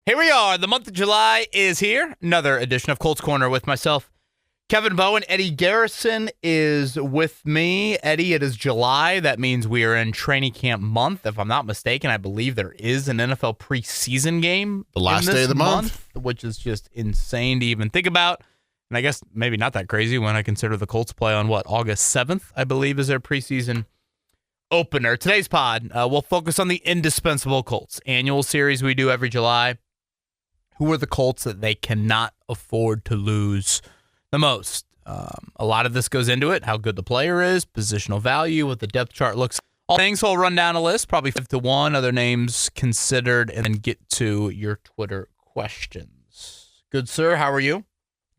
Here we are. The month of July is here. Another edition of Colts Corner with myself, Kevin Bowen. Eddie Garrison is with me. Eddie, it is July. That means we are in training camp month. If I'm not mistaken, I believe there is an NFL preseason game. The last day of the month. Which is just insane to even think about. And I guess maybe not that crazy when I consider the Colts play on, August 7th, I believe, is their preseason opener. Today's pod, we'll focus on the Indispensable Colts, annual series we do every July. Who are the Colts that they cannot afford to lose the most? A lot of this goes into it, how good the player is, positional value, what the depth chart looks like. All things, so we'll run down a list, probably 5 to 1, other names considered, and then get to your Twitter questions. Good, sir. How are you?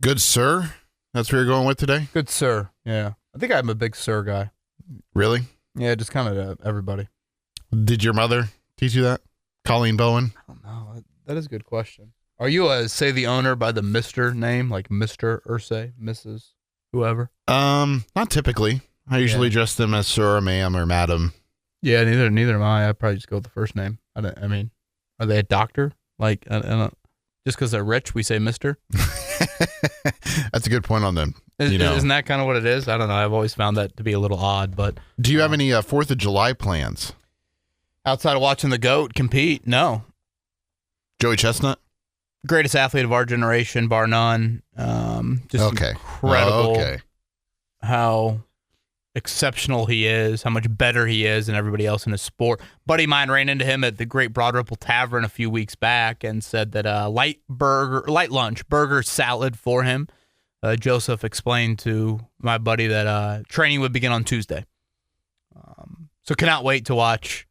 Good, sir. That's where you're going with today? Good, sir. Yeah. I think I'm a big sir guy. Really? Yeah, just kind of everybody. Did your mother teach you that? Colleen Bowen? I don't know. That is a good question. Are you say the owner by the Mr. name, like Mr. Ursay, Mrs. whoever? Not typically. I usually dress them as sir or ma'am or madam. Yeah, neither am I. I probably just go with the first name. I mean, are they a doctor? Like, I don't, just because they're rich, we say Mr. That's a good point on them. Isn't that kind of what it is? I don't know. I've always found that to be a little odd. But do you have any 4th of July plans? Outside of watching the GOAT compete, no. Joey Chestnut? Greatest athlete of our generation, bar none. Just incredible how exceptional he is, how much better he is than everybody else in his sport. Buddy of mine ran into him at the Great Broad Ripple Tavern a few weeks back and said that light lunch, burger, salad for him. Joseph explained to my buddy that training would begin on Tuesday. So cannot wait to watch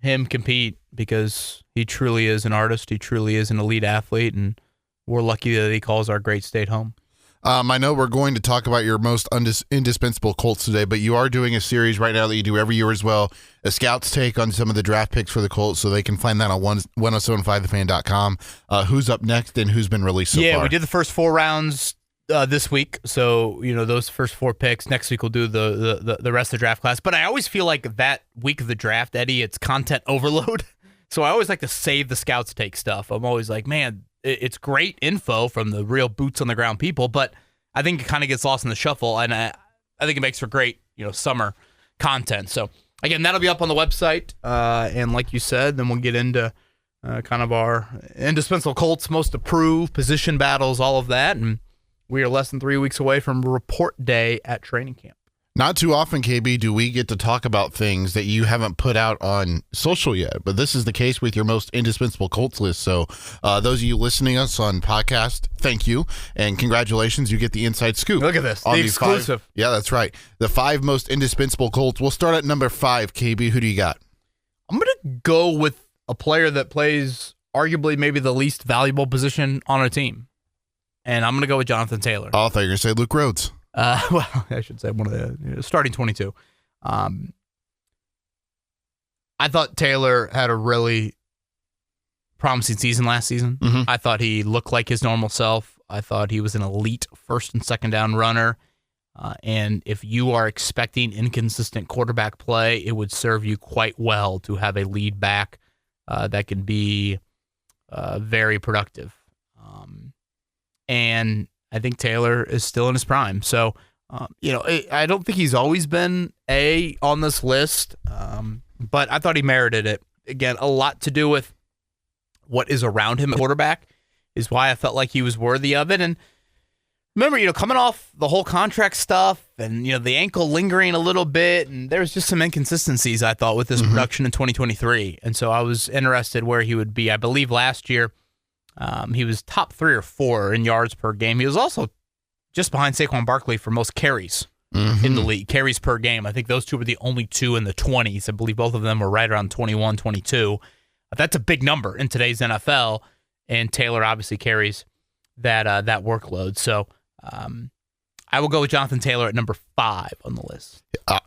him compete because he truly is an artist. He truly is an elite athlete, and we're lucky that he calls our great state home. I know we're going to talk about your most indispensable Colts today, but you are doing a series right now that you do every year as well, a scout's take on some of the draft picks for the Colts, so they can find that on 1075thefan.com. Who's up next and who's been released so far? Yeah, we did the first 4 rounds this week, so those first 4 picks. Next week we'll do the rest of the draft class. But I always feel like that week of the draft, Eddie, it's content overload. So I always like to save the scouts take stuff. I'm always like, man, it's great info from the real boots on the ground people, but I think it kind of gets lost in the shuffle, and I think it makes for great summer content. So again, that'll be up on the website, and like you said, then we'll get into kind of our indispensable Colts, most approved, position battles, all of that, and we are less than 3 weeks away from report day at training camp. Not too often, KB, do we get to talk about things that you haven't put out on social yet, but this is the case with your most indispensable Colts list. So those of you listening to us on podcast, thank you, and congratulations. You get the inside scoop. Look at this, the exclusive. Yeah, that's right. The 5 most indispensable Colts. We'll start at number 5, KB. Who do you got? I'm going to go with a player that plays arguably maybe the least valuable position on a team, and I'm going to go with Jonathan Taylor. Oh, I thought you were going to say Luke Rhodes. Well, I should say one of the starting 22. I thought Taylor had a really promising season last season. Mm-hmm. I thought he looked like his normal self. I thought he was an elite first and second down runner. And if you are expecting inconsistent quarterback play, it would serve you quite well to have a lead back that can be very productive. And I think Taylor is still in his prime. So, I don't think he's always been on this list, but I thought he merited it. Again, a lot to do with what is around him at quarterback is why I felt like he was worthy of it. And remember, coming off the whole contract stuff and, the ankle lingering a little bit, and there was just some inconsistencies, I thought, with his production in 2023. And so I was interested where he would be. I believe last year, he was top 3 or 4 in yards per game. He was also just behind Saquon Barkley for most carries in the league, carries per game. I think those two were the only 2 in the 20s. I believe both of them were right around 21, 22. That's a big number in today's NFL, and Taylor obviously carries that workload. So I will go with Jonathan Taylor at number 5 on the list.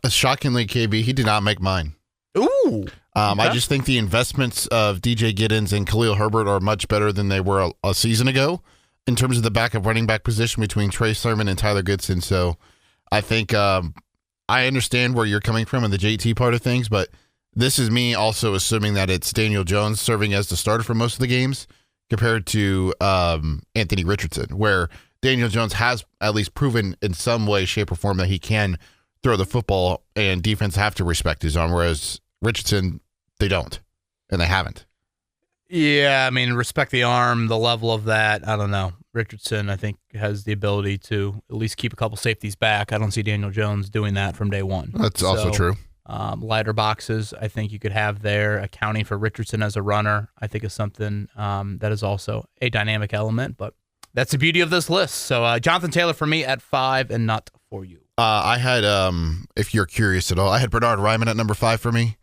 Shockingly, KB, he did not make mine. Ooh. I just think the investments of DJ Giddens and Khalil Herbert are much better than they were a season ago in terms of the backup running back position between Trey Sermon and Tyler Goodson. So I think I understand where you're coming from in the JT part of things, but This is me also assuming that it's Daniel Jones serving as the starter for most of the games compared to Anthony Richardson, where Daniel Jones has at least proven in some way, shape, or form that he can throw the football and defense have to respect his arm, whereas Richardson, they don't, and they haven't. Yeah, I mean, respect the arm, the level of that, I don't know. Richardson, I think, has the ability to at least keep a couple safeties back. I don't see Daniel Jones doing that from day one. That's also true. Lighter boxes, I think you could have there. Accounting for Richardson as a runner, I think is something that is also a dynamic element, but that's the beauty of this list. So Jonathan Taylor for me at 5 and not for you. I had, if you're curious at all, I had Bernard Ryman at number 5 for me.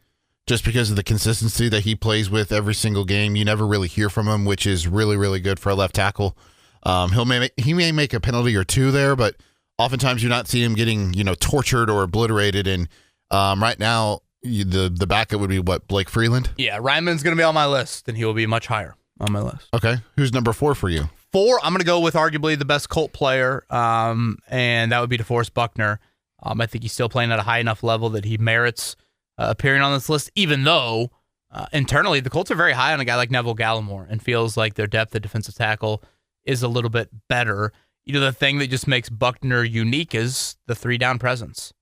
Just because of the consistency that he plays with every single game. You never really hear from him, which is really, really good for a left tackle. He may make a penalty or two there, but oftentimes you're not seeing him getting, tortured or obliterated. And right now, the backup would be Blake Freeland? Yeah, Ryman's going to be on my list, and he will be much higher on my list. Okay. Who's number 4 for you? 4, I'm going to go with arguably the best Colt player, and that would be DeForest Buckner. I think he's still playing at a high enough level that he merits appearing on this list, even though internally the Colts are very high on a guy like Neville Gallimore and feels like their depth at defensive tackle is a little bit better. The thing that just makes Buckner unique is the 3-down presence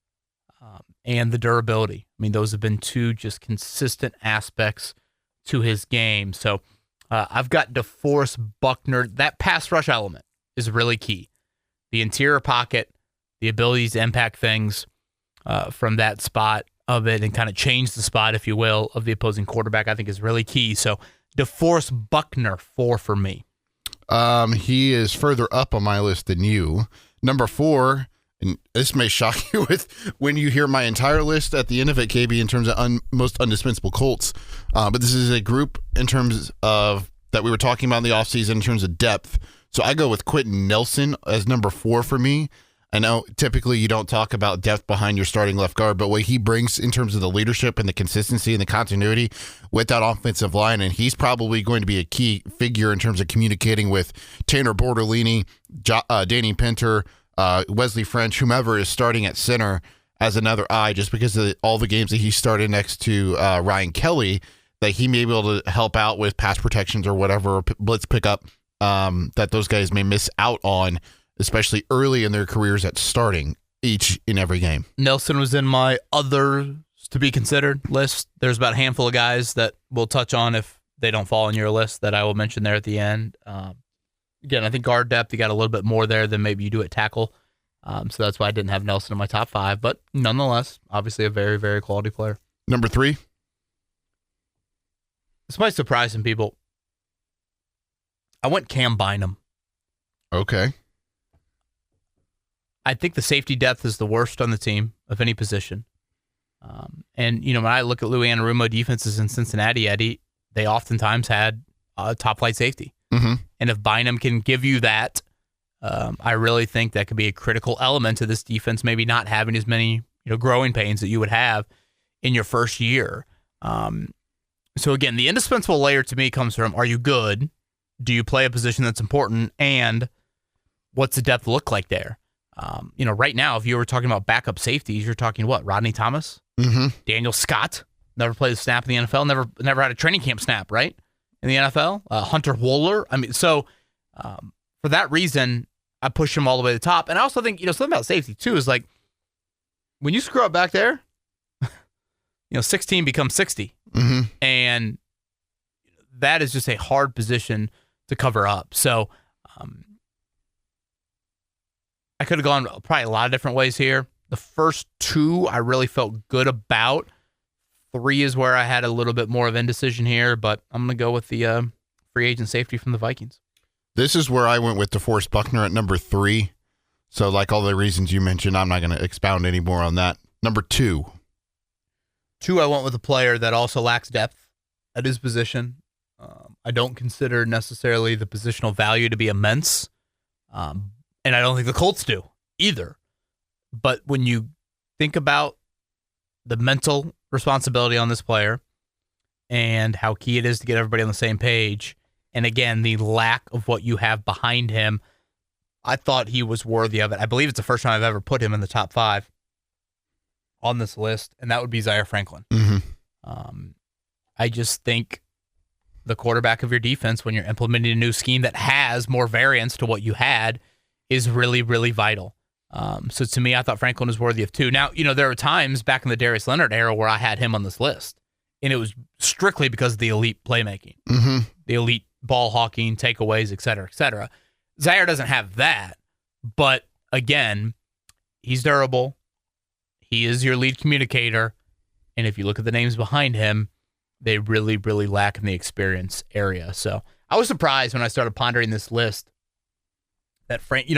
and the durability. I mean, those have been two just consistent aspects to his game. So I've got DeForest Buckner. That pass rush element is really key. The interior pocket, the ability to impact things from that spot of it and kind of change the spot, if you will, of the opposing quarterback, I think is really key. So DeForest Buckner, 4 for me. He is further up on my list than you. Number 4, and this may shock you when you hear my entire list at the end of it, KB, in terms of most indispensable Colts. But this is a group in terms of that we were talking about in the offseason in terms of depth. So I go with Quentin Nelson as number 4 for me. I know typically you don't talk about depth behind your starting left guard, but what he brings in terms of the leadership and the consistency and the continuity with that offensive line, and he's probably going to be a key figure in terms of communicating with Tanner Bortolini, Danny Pinter, Wesley French, whomever is starting at center as another eye, just because of all the games that he started next to Ryan Kelly, that he may be able to help out with pass protections or whatever blitz pickup that those guys may miss out on, especially early in their careers at starting each and every game. Nelson was in my others to be considered list. There's about a handful of guys that we'll touch on if they don't fall on your list that I will mention there at the end. Again, I think guard depth, you got a little bit more there than maybe you do at tackle. So that's why I didn't have Nelson in my top 5. But nonetheless, obviously a very, very quality player. Number 3? This might surprise some people. I went Cam Bynum. Okay. I think the safety depth is the worst on the team of any position. And, when I look at Louis Anarumo defenses in Cincinnati, Eddie, they oftentimes had top-flight safety. Mm-hmm. And if Bynum can give you that, I really think that could be a critical element to this defense, maybe not having as many growing pains that you would have in your first year. So, again, the indispensable layer to me comes from, are you good? Do you play a position that's important? And what's the depth look like there? Right now, if you were talking about backup safeties, you're talking what? Rodney Thomas, Daniel Scott, never played a snap in the NFL, never had a training camp snap, right? In the NFL, Hunter Wohler. I mean, so for that reason, I push him all the way to the top. And I also think something about safety too is like when you screw up back there, 16 becomes 60, and that is just a hard position to cover up. So. I could have gone probably a lot of different ways here. The first 2 I really felt good about. 3 is where I had a little bit more of indecision here, but I'm going to go with the free agent safety from the Vikings. This is where I went with DeForest Buckner at number 3. So like all the reasons you mentioned, I'm not going to expound any more on that. Number 2. 2, I went with a player that also lacks depth at his position. I don't consider necessarily the positional value to be immense. And I don't think the Colts do either. But when you think about the mental responsibility on this player and how key it is to get everybody on the same page, and again, the lack of what you have behind him, I thought he was worthy of it. I believe it's the first time I've ever put him in the top 5 on this list, and that would be Zaire Franklin. I just think the quarterback of your defense, when you're implementing a new scheme that has more variance to what you had, is really, really vital. So to me, I thought Franklin was worthy of 2. Now, there were times back in the Darius Leonard era where I had him on this list, and it was strictly because of the elite playmaking, the elite ball hawking, takeaways, et cetera, et cetera. Zaire doesn't have that, but again, he's durable. He is your lead communicator, and if you look at the names behind him, they really, really lack in the experience area. So I was surprised when I started pondering this list that Frank,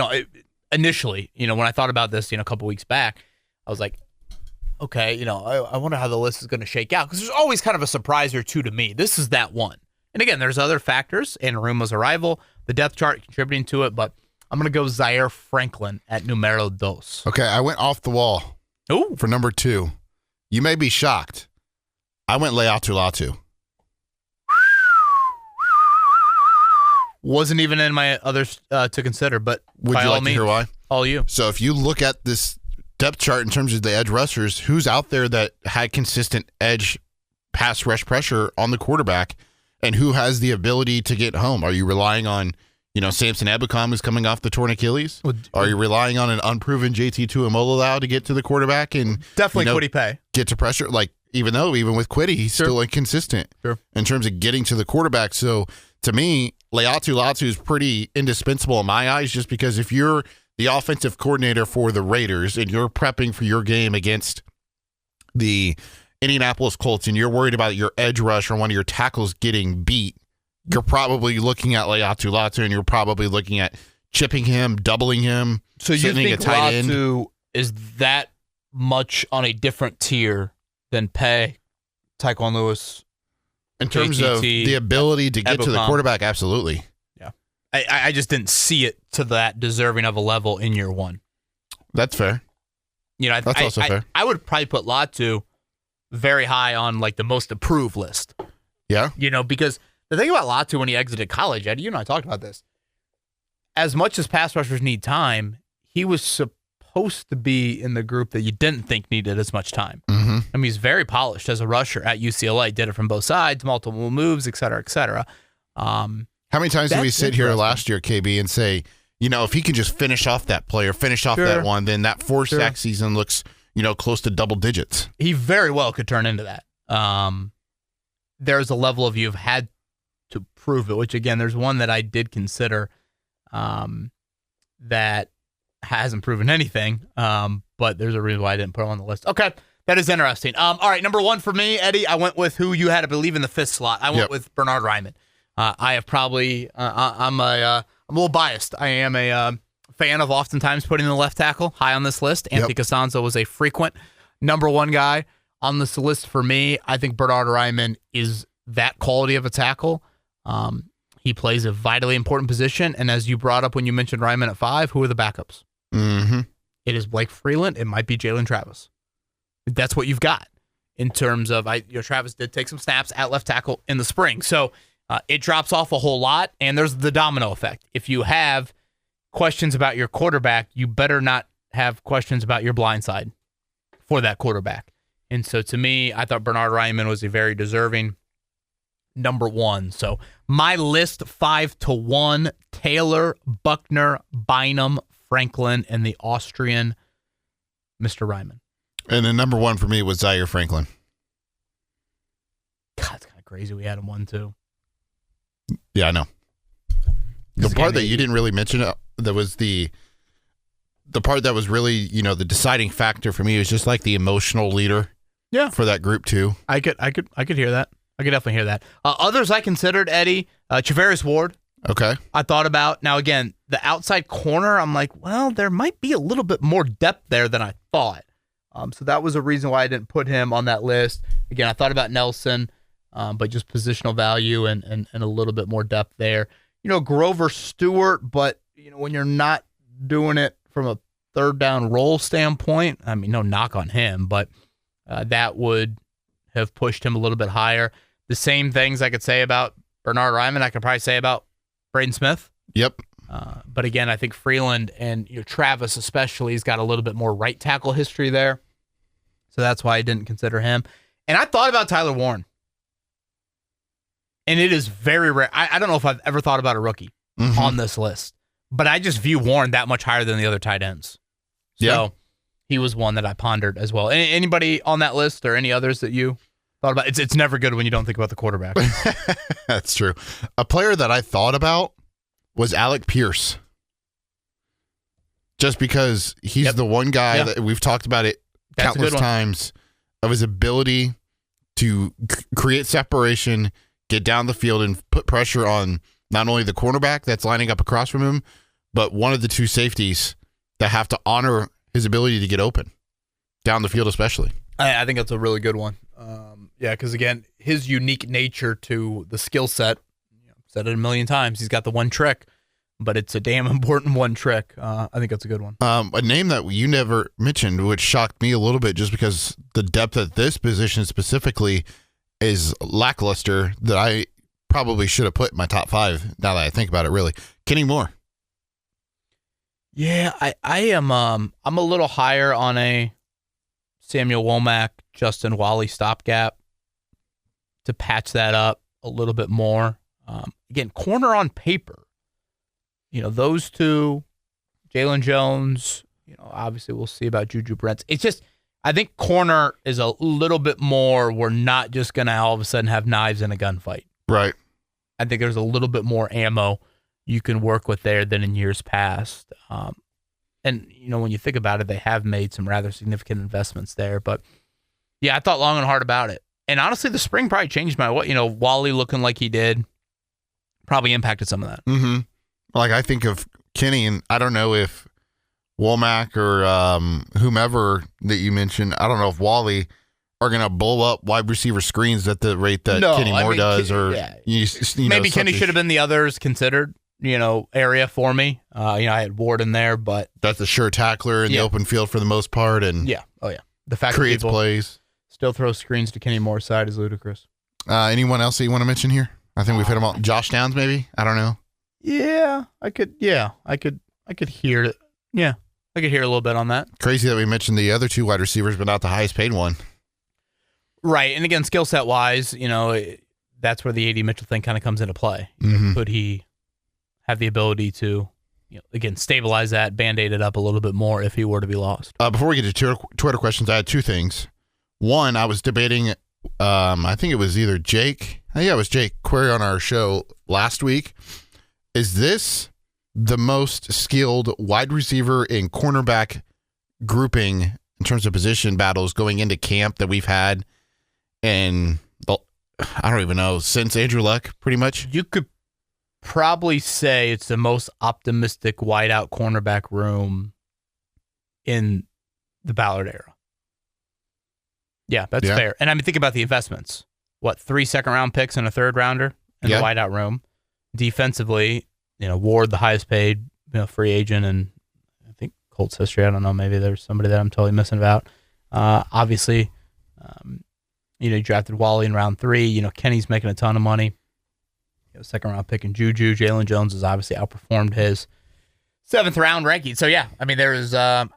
initially, when I thought about this, a couple weeks back, I was like, okay, I wonder how the list is going to shake out, because there's always kind of a surprise or two to me. This is that one. And again, there's other factors, Anarumo's arrival, the depth chart contributing to it, but I'm going to go Zaire Franklin at numero dos. Okay, I went off the wall for number 2. You may be shocked. I went Leatu Latu. Wasn't even in my others to consider, but would by you all like means, to hear why? All you. So if you look at this depth chart in terms of the edge rushers, who's out there that had consistent edge pass rush pressure on the quarterback, and who has the ability to get home? Are you relying on, Samson Ebukam, who's coming off the torn Achilles? Are you relying on an unproven JT Tuimoloau to get to the quarterback and definitely Kwity Paye get to pressure? Even with Kwity, he's still inconsistent in terms of getting to the quarterback. So to me, Leatu Latu is pretty indispensable in my eyes, just because if you're the offensive coordinator for the Raiders and you're prepping for your game against the Indianapolis Colts and you're worried about your edge rush or one of your tackles getting beat, you're probably looking at Leatu Latu, and you're probably looking at chipping him, doubling him. So you think Latu is that much on a different tier than Paye, Tyquan Lewis? In terms of the ability to get to the quarterback, absolutely. Yeah. I just didn't see it to that deserving of a level in year one. That's fair. That's also fair. I would probably put Latu very high on the most approved list. Yeah. Because the thing about Latu when he exited college, Eddie, you and I talked about this. As much as pass rushers need time, he was supposed to be in the group that you didn't think needed as much time. Mm-hmm. I mean, he's very polished as a rusher at UCLA. Did it from both sides, multiple moves, et cetera, et cetera. How many times did we sit here last year, KB, and say, if he can just finish off that play or finish off that one, then that 4-sack season looks, close to double digits. He very well could turn into that. There's a level of you've had to prove it, which, again, there's one that I did consider that hasn't proven anything, but there's a reason why I didn't put him on the list. Okay, that is interesting. All right, number 1 for me, Eddie, I went with who you had to believe in the 5th slot. I went with Bernhard Raimann. I have probably, I'm a little biased. I am a fan of oftentimes putting the left tackle high on this list. Anthony Costanzo was a frequent number 1 guy on this list for me. I think Bernhard Raimann is that quality of a tackle. He plays a vitally important position, and as you brought up when you mentioned Raimann at 5, who are the backups? Mm-hmm. It is Blake Freeland. It might be Jalen Travis. That's what you've got in terms of Travis did take some snaps at left tackle in the spring, so it drops off a whole lot, and there's the domino effect. If you have questions about your quarterback, you better not have questions about your blind side for that quarterback. And so to me, I thought Bernhard Raimann was a very deserving number 1. So my list 5-1: Taylor, Buckner, Bynum, Franklin, and the Austrian Mr. Raimann. And then number 1 for me was Zaire Franklin. God, it's kind of crazy we had him 1 too. Yeah, I know. The part that you didn't really mention, that was the part that was really, the deciding factor for me was just the emotional leader. Yeah. For that group too. I could hear that. I could definitely hear that. Others I considered, Eddie, Travaris Ward. Okay. I thought about, now again, the outside corner, I'm like, well, there might be a little bit more depth there than I thought. So that was a reason why I didn't put him on that list. Again, I thought about Nelson, but just positional value and a little bit more depth there. Grover Stewart, but, when you're not doing it from a third down roll standpoint, I mean, no knock on him, but that would have pushed him a little bit higher. The same things I could say about Bernhard Raimann, I could probably say about Braden Smith. Yep. But again, I think Freeland and Travis especially has got a little bit more right tackle history there. So that's why I didn't consider him. And I thought about Tyler Warren. And it is very rare. I don't know if I've ever thought about a rookie on this list. But I just view Warren that much higher than the other tight ends. So he was one that I pondered as well. Anybody on that list or any others that you thought about? It's never good when you don't think about the quarterback. That's true. A player that I thought about was Alec Pierce. Just because he's the one guy that we've talked about it countless times of his ability to create separation, get down the field, and put pressure on not only the cornerback that's lining up across from him, but one of the two safeties that have to honor his ability to get open down the field, especially. I think that's a really good one. Because again, his unique nature to the skill set, I've said it a million times, he's got the one trick, but it's a damn important one trick. I think that's a good one. A name that you never mentioned, which shocked me a little bit just because the depth at this position specifically is lackluster, that I probably should have put in my top 5 now that I think about it, really. Kenny Moore. Yeah, I am I'm a little higher on a Samuel Womack, Justin Wally stopgap to patch that up a little bit more. Again, corner on paper. Those two, Jalen Jones, obviously we'll see about Juju Brents. It's just, I think corner is a little bit more, we're not just going to all of a sudden have knives in a gunfight. Right. I think there's a little bit more ammo you can work with there than in years past. And, when you think about it, they have made some rather significant investments there. But, yeah, I thought long and hard about it. And honestly, the spring probably changed my, Wally looking like he did probably impacted some of that. Mm-hmm. Like, I think of Kenny, and I don't know if Womack or whomever that you mentioned, I don't know if Wally are going to blow up wide receiver screens at the rate that Kenny Moore does. Or maybe Kenny should have been the others considered, area for me. I had Ward in there, but that's a sure tackler in the open field for the most part. And the fact creates that people plays, still throw screens to Kenny Moore's side is ludicrous. Anyone else that you want to mention here? I think we've hit them all. Josh Downs, maybe? I don't know. Yeah, I could hear it. Yeah, I could hear a little bit on that. Crazy that we mentioned the other two wide receivers, but not the highest paid one. Right, and again, skill set wise, that's where the A.D. Mitchell thing kind of comes into play. Could he have the ability to, again, stabilize that, band-aid it up a little bit more if he were to be lost? Before we get to Twitter questions, I had two things. One, I was debating, I think it was either Jake. It was Jake Query on our show last week. Is this the most skilled wide receiver and cornerback grouping in terms of position battles going into camp that we've had in, I don't even know, since Andrew Luck, pretty much? You could probably say it's the most optimistic wideout cornerback room in the Ballard era. Yeah, that's fair. And I mean, think about the investments. 3 second-round picks and a third-rounder in the wideout room. Defensively, Ward, the highest paid free agent, and I think Colts history. I don't know. Maybe there's somebody that I'm totally missing about. Obviously, you drafted Wally in round 3. Kenny's making a ton of money. Second-round pick in Juju. Jalen Jones has obviously outperformed his 7th-round ranking. So, yeah, I mean, there is I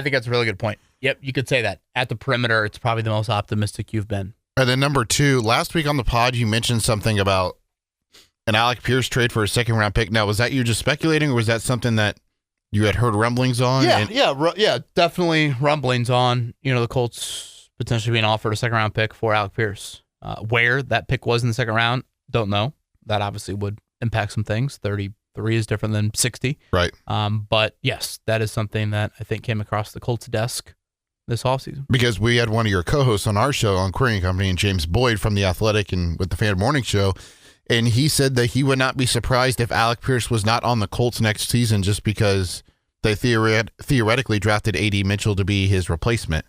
think that's a really good point. Yep, you could say that. At the perimeter, it's probably the most optimistic you've been. And then number 2, last week on the pod, you mentioned something about an Alec Pierce trade for a 2nd-round pick. Now, was that you just speculating, or was that something that you had heard rumblings on? Yeah, definitely rumblings on, the Colts potentially being offered a 2nd-round pick for Alec Pierce. Where that pick was in the 2nd round, don't know. That obviously would impact some things. 33 is different than 60. Right. But, yes, that is something that I think came across the Colts' desk this offseason. Because we had one of your co-hosts on our show on Querying Company, and James Boyd from The Athletic and with the Fan Morning Show, and he said that he would not be surprised if Alec Pierce was not on the Colts next season just because they theoretically drafted A.D. Mitchell to be his replacement,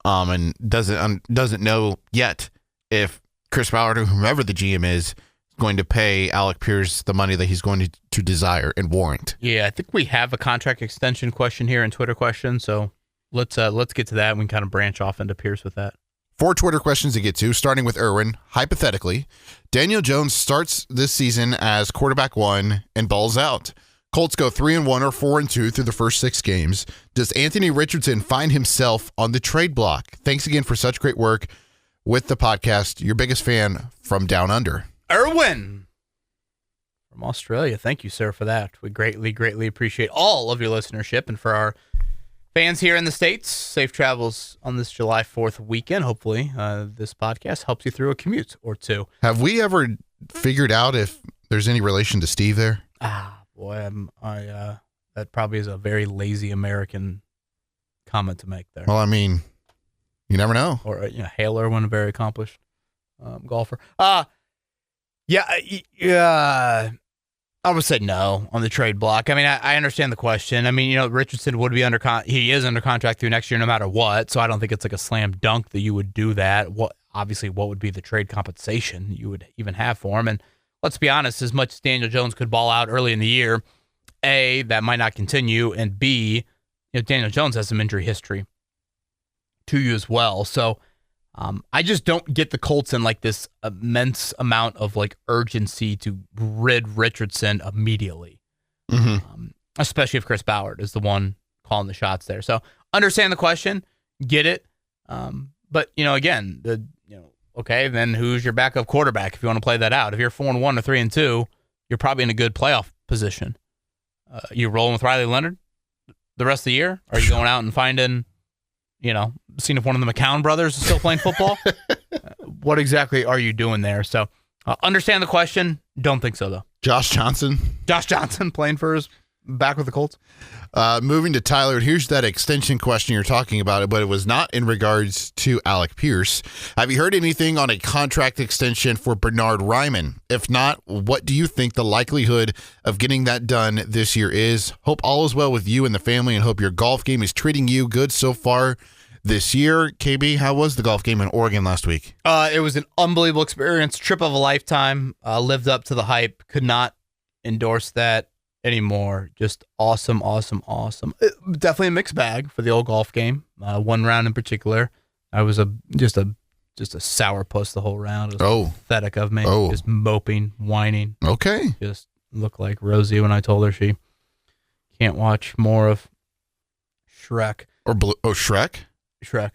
and doesn't know yet if Chris Ballard or whomever the GM is going to pay Alec Pierce the money that he's going to desire and warrant. Yeah, I think we have a contract extension question here and Twitter question, so let's get to that and we can kind of branch off into Pierce with that. 4 Twitter questions to get to, starting with Irwin. Hypothetically, Daniel Jones starts this season as quarterback 1 and balls out. Colts go 3-1 or 4-2 through the first 6 games. Does Anthony Richardson find himself on the trade block? Thanks again for such great work. with the podcast. Your biggest fan from down under. Erwin from Australia. Thank you, sir, for that. We greatly appreciate all of your listenership. And for our fans here in the States, safe travels on this July 4th weekend. Hopefully, this podcast helps you through a commute or two. Have we ever figured out if there's any relation to Steve there? Boy, that probably is a very lazy American comment to make there. Well, I mean, you never know. Or, Hale Irwin, a very accomplished golfer. Yeah, I would say no on the trade block. I mean, I understand the question. I mean, Richardson would be he is under contract through next year no matter what, so I don't think it's like a slam dunk that you would do that. What would be the trade compensation you would even have for him? And let's be honest, as much as Daniel Jones could ball out early in the year, A, that might not continue, and B, Daniel Jones has some injury history to you as well. So I just don't get the Colts in like this immense amount of like urgency to rid Richardson immediately, especially if Chris Ballard is the one calling the shots there. So understand the question, get it, but again, okay, then who's your backup quarterback if you want to play that out? If you're 4-1 or 3-2, you're probably in a good playoff position. You rolling with Riley Leonard the rest of the year? Are you going out and finding, seeing if one of the McCown brothers is still playing football? What exactly are you doing there? So understand the question. Don't think so, though. Josh Johnson playing for his back with the Colts. Moving to Tyler, here's that extension question you're talking about, but it was not in regards to Alec Pierce. Have you heard anything on a contract extension for Bernhard Raimann? If not, what do you think the likelihood of getting that done this year is? Hope all is well with you and the family, and hope your golf game is treating you good so far this year. KB, how was the golf game in Oregon last week? It was an unbelievable experience, trip of a lifetime, lived up to the hype, could not endorse that anymore. Just awesome. Definitely a mixed bag for the old golf game. One round in particular, I was just a sourpuss the whole round. It was pathetic of me. Just moping, whining. Okay. Just looked like Rosie when I told her she can't watch more of Shrek. Shrek? Shrek.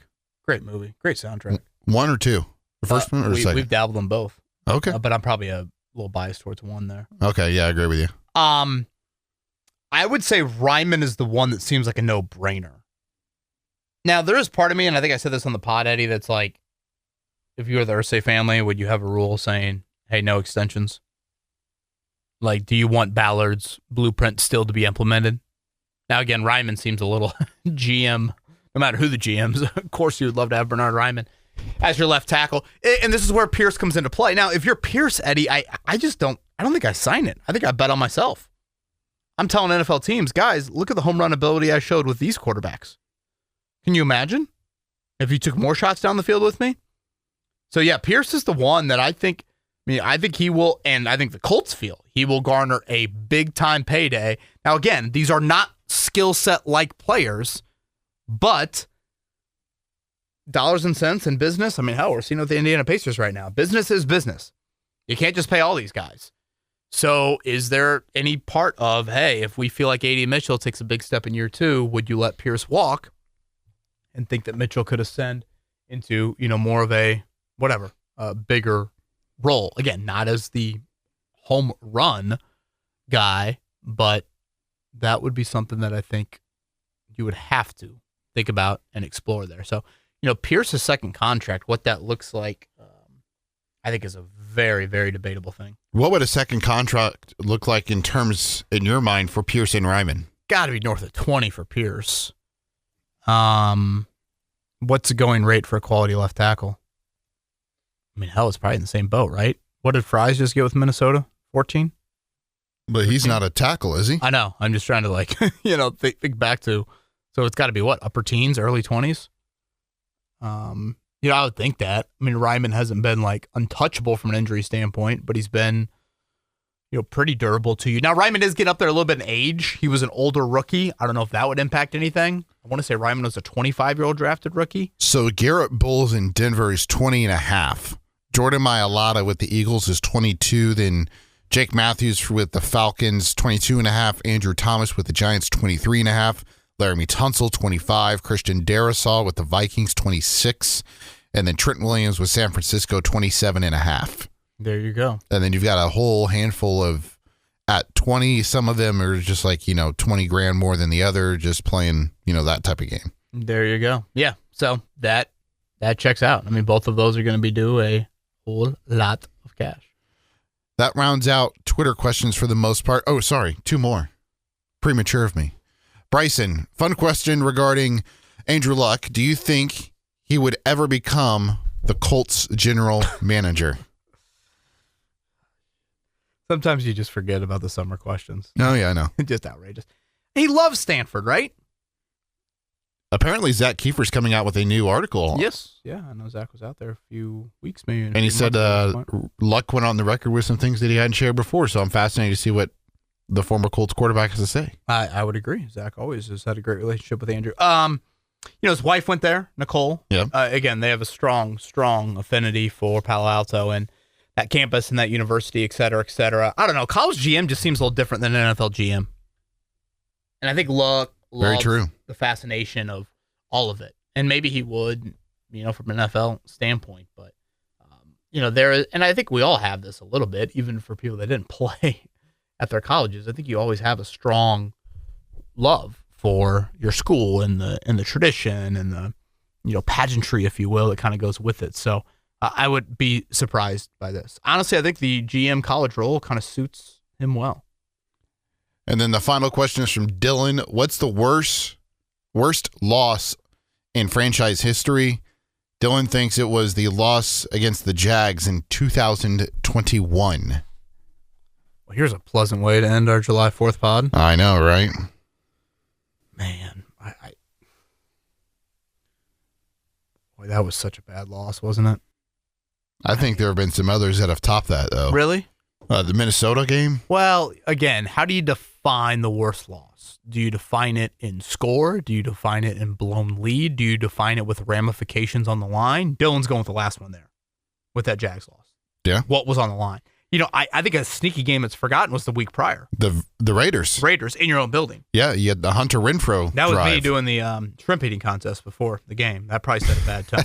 Great movie. Great soundtrack. One or two? The first one or the second? We've dabbled in both. Okay. But I'm probably a little biased towards one there. Okay, yeah, I agree with you. I would say Ryman is the one that seems like a no-brainer. Now, there is part of me, and I think I said this on the pod, Eddie, that's like, if you were the Irsay family, would you have a rule saying, hey, no extensions? Like, do you want Ballard's blueprint still to be implemented? Now, again, Ryman seems a little GM, no matter who the GM's. Of course, you would love to have Bernhard Ryman as your left tackle. And this is where Pierce comes into play. Now, if you're Pierce, Eddie, I don't think I sign it. I think I bet on myself. I'm telling NFL teams, guys, look at the home run ability I showed with these quarterbacks. Can you imagine if you took more shots down the field with me? So, yeah, Pierce is the one that I think he will, and I think the Colts feel he will garner a big-time payday. Now, again, these are not skill set-like players, but dollars and cents in business, hell, we're seeing with the Indiana Pacers right now. Business is business. You can't just pay all these guys. So is there any part of, hey, if we feel like A.D. Mitchell takes a big step in year 2, would you let Pierce walk and think that Mitchell could ascend into, more of a bigger role? Again, not as the home run guy, but that would be something that I think you would have to think about and explore there. So, Pierce's second contract, what that looks like, I think is a very, very debatable thing. What would a second contract look like in your mind, for Pierce and Ryman? Got to be north of 20 for Pierce. What's the going rate for a quality left tackle? Hell, it's probably in the same boat, right? What did Fries just get with Minnesota? 14? But he's not a tackle, is he? I know. I'm just trying to think back to. So it's got to be what, upper teens, early 20s? I would think that. Ryman hasn't been like untouchable from an injury standpoint, but he's been, pretty durable to you. Now, Ryman is getting up there a little bit in age. He was an older rookie. I don't know if that would impact anything. I want to say Ryman was a 25-year-old drafted rookie. So Garrett Bowles in Denver is 20 and a half. Jordan Mailata with the Eagles is 22. Then Jake Matthews with the Falcons, 22 and a half. Andrew Thomas with the Giants, 23 and a half. Laramie Tunsil, 25. Christian Darrisaw with the Vikings, 26. And then Trent Williams with San Francisco, 27.5. There you go. And then you've got a whole handful of at 20. Some of them are just like, 20 grand more than the other, just playing, that type of game. There you go. Yeah. So that checks out. I mean, both of those are going to be due a whole lot of cash. That rounds out Twitter questions for the most part. Oh, sorry. 2 more. Premature of me. Bryson, fun question regarding Andrew Luck. Do you think he would ever become the Colts general manager? Sometimes you just forget about the summer questions. Oh, yeah, I know. Just outrageous. He loves Stanford, right? Apparently, Zach Kiefer's coming out with a new article. Yes. Yeah, I know Zach was out there a few weeks, maybe. And he said Luck went on the record with some things that he hadn't shared before, so I'm fascinated to see what the former Colts quarterback has to say. I would agree. Zach always has had a great relationship with Andrew. His wife went there, Nicole. Yeah. Again, they have a strong affinity for Palo Alto and that campus and that university, et cetera, et cetera. I don't know. College GM just seems a little different than an NFL GM. And I think Luck Very loves true. the fascination of all of it. And maybe he would, from an NFL standpoint. But, and I think we all have this a little bit, even for people that didn't play at their colleges. I think you always have a strong love for your school and the tradition and the, pageantry, if you will, that kind of goes with it. So I would be surprised by this. Honestly, I think the GM college role kind of suits him well. And then the final question is from Dylan. What's the worst loss in franchise history? Dylan thinks it was the loss against the Jags in 2021. Well, here's a pleasant way to end our July 4th pod. I know, right? Man, boy, that was such a bad loss, wasn't it? I think there have been some others that have topped that, though. Really? The Minnesota game? Well, again, how do you define the worst loss? Do you define it in score? Do you define it in blown lead? Do you define it with ramifications on the line? Dylan's going with the last one there with that Jags loss. Yeah. What was on the line? I think a sneaky game that's forgotten was the week prior. The Raiders. Raiders in your own building. Yeah, you had the Hunter Renfrow That was drive. me doing the shrimp eating contest before the game. That probably set a bad tone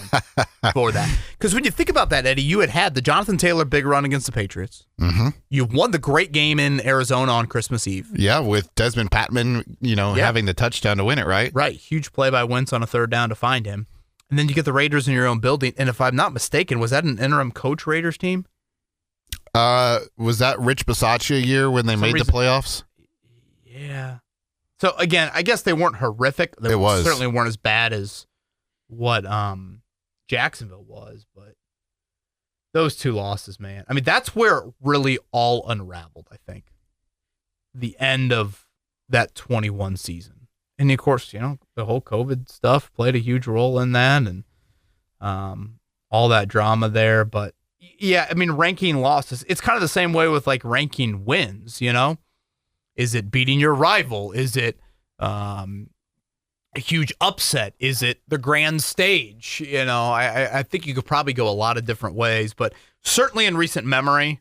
for that. Because when you think about that, Eddie, you had the Jonathan Taylor big run against the Patriots. Mm-hmm. You won the great game in Arizona on Christmas Eve. Yeah, with Desmond Patman, having the touchdown to win it, right? Right. Huge play by Wentz on a third down to find him. And then you get the Raiders in your own building. And if I'm not mistaken, was that an interim coach Raiders team? Was that Rich Bisaccia year when they made the playoffs? Yeah. So, again, I guess they weren't horrific. They certainly weren't as bad as what Jacksonville was. But those 2 losses, man. I mean, that's where it really all unraveled, I think. The end of that 21 season. And, of course, the whole COVID stuff played a huge role in that and all that drama there. But, yeah, I mean, ranking losses, it's kind of the same way with, ranking wins, Is it beating your rival? Is it a huge upset? Is it the grand stage? I think you could probably go a lot of different ways, but certainly in recent memory,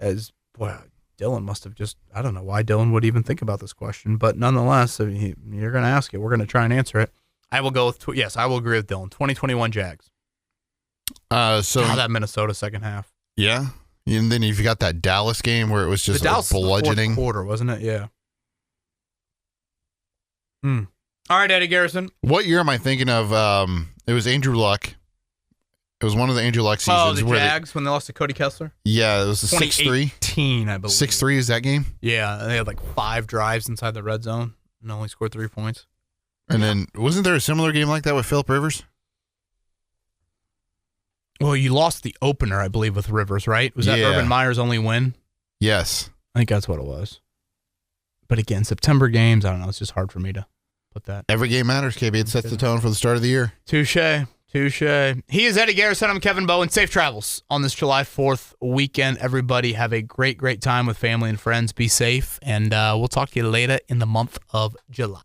Dylan must have I don't know why Dylan would even think about this question, but nonetheless, you're going to ask it. We're going to try and answer it. I will go with, yes, I will agree with Dylan. 2021 Jags. That Minnesota second half. Yeah. And then you've got that Dallas game where it was just bludgeoning. The fourth quarter, wasn't it? Yeah. All right, Eddie Garrison. What year am I thinking of? It was Andrew Luck. It was one of the Andrew Luck seasons. Oh, the Jags when they lost to Cody Kessler? Yeah, it was the 6-3. 2018, I believe. 6-3 is that game? Yeah, they had 5 drives inside the red zone and only scored 3 points. And then, wasn't there a similar game like that with Phillip Rivers? Well, you lost the opener, I believe, with Rivers, right? Was that Urban Meyer's only win? Yes. I think that's what it was. But again, September games, I don't know. It's just hard for me to put that. Every game matters, KB. It sets the tone for the start of the year. Touche. He is Eddie Garrison. I'm Kevin Bowen. Safe travels on this July 4th weekend. Everybody have a great, great time with family and friends. Be safe, and we'll talk to you later in the month of July.